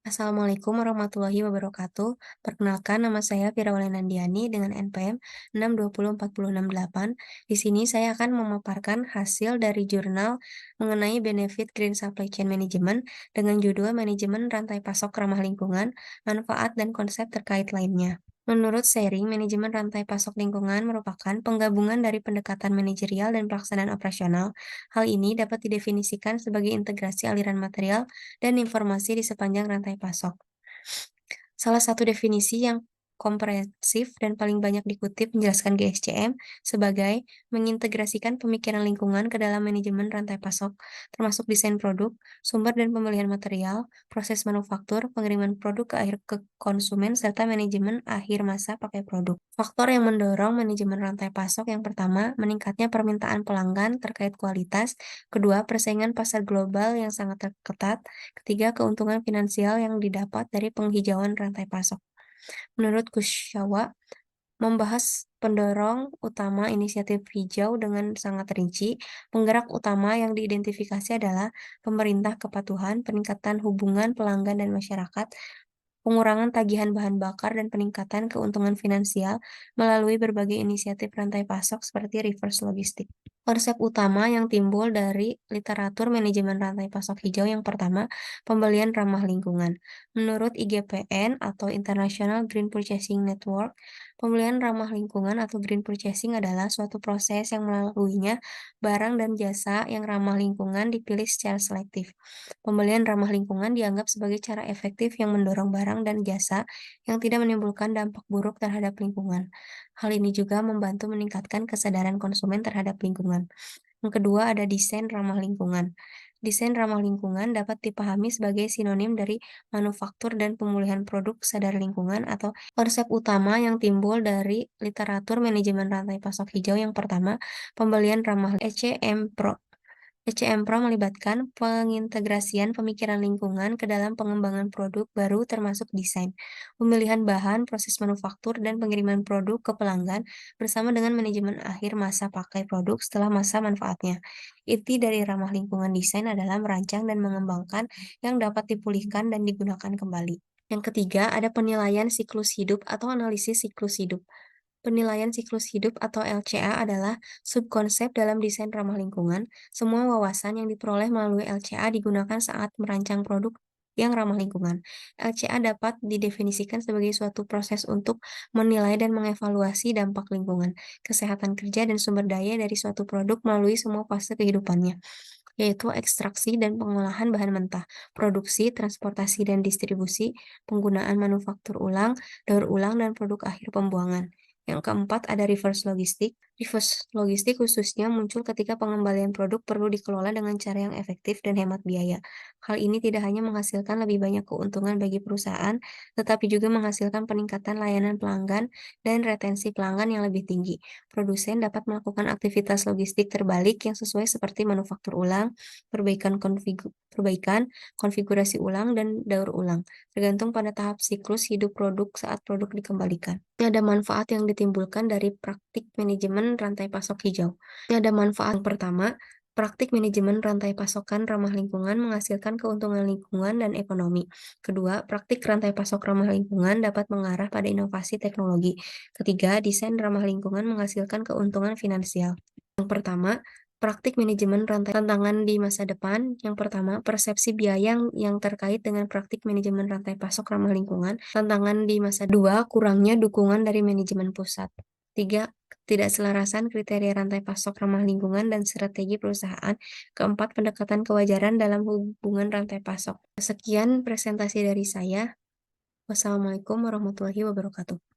Assalamualaikum warahmatullahi wabarakatuh. Perkenalkan, nama saya Firawalia Nandiani dengan NPM 620468. Di sini saya akan memaparkan hasil dari jurnal mengenai benefit Green Supply Chain Management dengan judul Manajemen Rantai Pasok Ramah Lingkungan, Manfaat dan Konsep Terkait Lainnya. Menurut sharing, manajemen rantai pasok lingkungan merupakan penggabungan dari pendekatan manajerial dan pelaksanaan operasional. Hal ini dapat didefinisikan sebagai integrasi aliran material dan informasi di sepanjang rantai pasok. Salah satu definisi yang komprehensif dan paling banyak dikutip menjelaskan GSCM sebagai mengintegrasikan pemikiran lingkungan ke dalam manajemen rantai pasok, termasuk desain produk, sumber dan pembelian material, proses manufaktur, pengiriman produk ke konsumen, serta manajemen akhir masa pakai produk. Faktor yang mendorong manajemen rantai pasok yang pertama, meningkatnya permintaan pelanggan terkait kualitas, kedua, persaingan pasar global yang sangat ketat, ketiga, keuntungan finansial yang didapat dari penghijauan rantai pasok. Menurut Kusyawa, membahas pendorong utama inisiatif hijau dengan sangat rinci, penggerak utama yang diidentifikasi adalah pemerintah kepatuhan, peningkatan hubungan pelanggan dan masyarakat, pengurangan tagihan bahan bakar, dan peningkatan keuntungan finansial melalui berbagai inisiatif rantai pasok seperti reverse logistik. Konsep utama yang timbul dari literatur manajemen rantai pasok hijau yang pertama, pembelian ramah lingkungan. Menurut IGPN atau International Green Purchasing Network, pembelian ramah lingkungan atau green purchasing adalah suatu proses yang melaluinya barang dan jasa yang ramah lingkungan dipilih secara selektif. Pembelian ramah lingkungan dianggap sebagai cara efektif yang mendorong barang dan jasa yang tidak menimbulkan dampak buruk terhadap lingkungan. Hal ini juga membantu meningkatkan kesadaran konsumen terhadap lingkungan. Yang kedua ada desain ramah lingkungan. Desain ramah lingkungan dapat dipahami sebagai sinonim dari manufaktur dan pemulihan produk sadar lingkungan atau konsep utama yang timbul dari literatur manajemen rantai pasok hijau yang pertama, pembelian ramah ECM Pro. ECM Pro melibatkan pengintegrasian pemikiran lingkungan ke dalam pengembangan produk baru termasuk desain, pemilihan bahan, proses manufaktur, dan pengiriman produk ke pelanggan bersama dengan manajemen akhir masa pakai produk setelah masa manfaatnya. Inti dari ramah lingkungan desain adalah merancang dan mengembangkan yang dapat dipulihkan dan digunakan kembali. Yang ketiga, ada penilaian siklus hidup atau analisis siklus hidup. Penilaian siklus hidup atau LCA adalah subkonsep dalam desain ramah lingkungan. Semua wawasan yang diperoleh melalui LCA digunakan saat merancang produk yang ramah lingkungan. LCA dapat didefinisikan sebagai suatu proses untuk menilai dan mengevaluasi dampak lingkungan, kesehatan kerja, dan sumber daya dari suatu produk melalui semua fase kehidupannya, yaitu ekstraksi dan pengolahan bahan mentah, produksi, transportasi dan distribusi, penggunaan manufaktur ulang, daur ulang, dan produk akhir pembuangan. Yang keempat ada reverse logistik. Reverse logistik khususnya muncul ketika pengembalian produk perlu dikelola dengan cara yang efektif dan hemat biaya. Hal ini tidak hanya menghasilkan lebih banyak keuntungan bagi perusahaan, tetapi juga menghasilkan peningkatan layanan pelanggan dan retensi pelanggan yang lebih tinggi. Produsen dapat melakukan aktivitas logistik terbalik yang sesuai seperti manufaktur ulang, perbaikan, konfigurasi ulang, dan daur ulang, tergantung pada tahap siklus hidup produk saat produk dikembalikan. Ada manfaat yang ditimbulkan dari praktik manajemen rantai pasok hijau. Ada manfaat yang pertama, praktik manajemen rantai pasokan ramah lingkungan menghasilkan keuntungan lingkungan dan ekonomi. Kedua, praktik rantai pasok ramah lingkungan dapat mengarah pada inovasi teknologi. Ketiga, desain ramah lingkungan menghasilkan keuntungan finansial. Yang pertama, praktik manajemen rantai tantangan di masa depan. Yang pertama, persepsi biaya yang terkait dengan praktik manajemen rantai pasok ramah lingkungan. Tantangan di masa dua, kurangnya dukungan dari manajemen pusat. Tiga, ketidakselarasan kriteria rantai pasok ramah lingkungan dan strategi perusahaan. Keempat, pendekatan kewajaran dalam hubungan rantai pasok. Sekian presentasi dari saya. Wassalamualaikum warahmatullahi wabarakatuh.